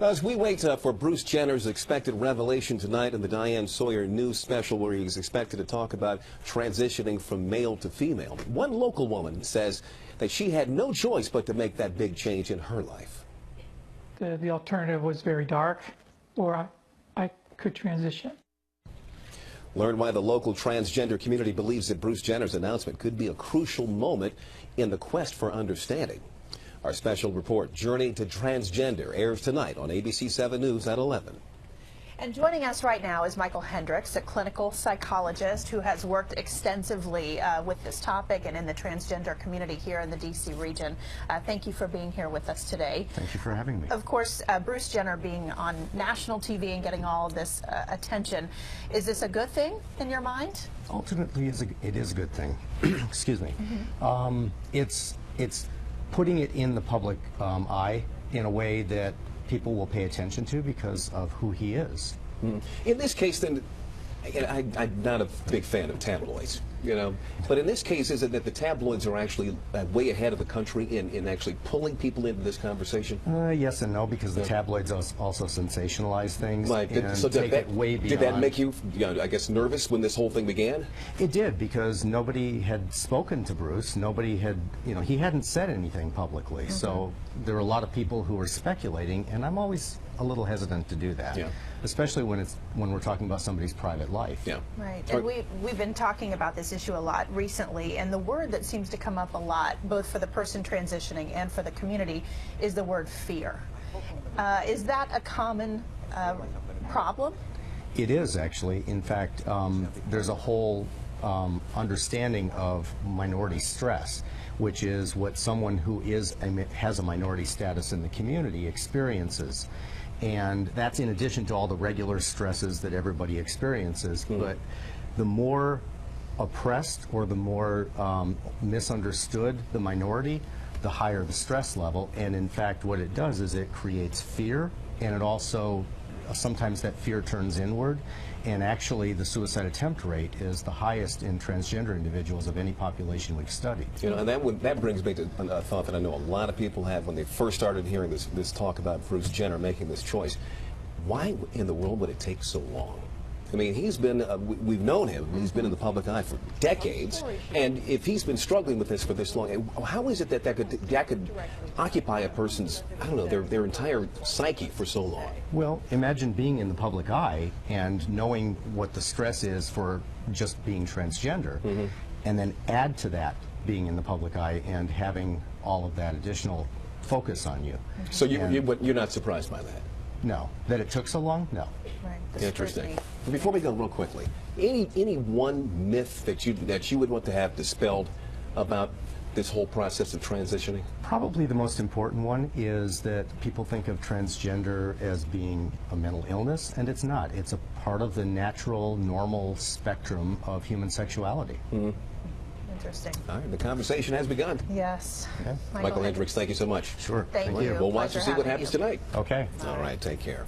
As we wait for Bruce Jenner's expected revelation tonight in the Diane Sawyer News special, where he's expected to talk about transitioning from male to female, one local woman says that she had no choice but to make that big change in her life. The alternative was very dark, or I could transition. Learn why the local transgender community believes that Bruce Jenner's announcement could be a crucial moment in the quest for understanding. Our special report, Journey to Transgender, airs tonight on ABC 7 News at 11. And joining us right now is Michael Hendricks, a clinical psychologist who has worked extensively with this topic and in the transgender community here in the D.C. region. Thank you for being here with us today. Thank you for having me. Of course, Bruce Jenner being on national TV and getting all of this attention, is this a good thing in your mind? Ultimately, it is a good thing. Excuse me. It's putting it in the public eye in a way that people will pay attention to because of who he is. In this case, then, I'm not a big fan of tabloids, you know, but in this case, is it that the tabloids are actually way ahead of the country in actually pulling people into this conversation? Yes and no, because the tabloids also sensationalize things and so take it way beyond. Did that make you, I guess, nervous when this whole thing began? It did, because nobody had spoken to Bruce. Nobody had, he hadn't said anything publicly. So there were a lot of people who were speculating, and I'm always a little hesitant to do that, especially when we're talking about somebody's private life. Right, and we've been talking about this issue a lot recently, and the word that seems to come up a lot, both for the person transitioning and for the community, is the word fear. Is that a common problem? It is, actually. In fact, there's a whole understanding of minority stress, which is what someone who has a minority status in the community experiences. And that's in addition to all the regular stresses that everybody experiences. But the more oppressed or the more misunderstood the minority, the higher the stress level. And in fact, what it does is it creates fear, and it also, sometimes that fear turns inward. And actually, the suicide attempt rate is the highest in transgender individuals of any population we've studied. And that brings me to a thought that I know a lot of people had when they first started hearing this talk about Bruce Jenner making this choice. Why in the world would it take so long? I mean, he's been, we've known him, he's been in the public eye for decades, and if he's been struggling with this for this long, how is it that could occupy a person's, I don't know, their entire psyche for so long? Well, imagine being in the public eye and knowing what the stress is for just being transgender, and then add to that being in the public eye and having all of that additional focus on you. So you're not surprised by that? No. That it took so long? No. Right. Interesting. Before we go, real quickly, any one myth that you would want to have dispelled about this whole process of transitioning? Probably the most important one is that people think of transgender as being a mental illness, and it's not. It's a part of the natural, normal spectrum of human sexuality. Interesting. All right, the conversation has begun. Yes. Okay. Michael Hendricks, thank you so much. Sure. Thank you. We'll watch and see what happens tonight. Okay. All right, take care.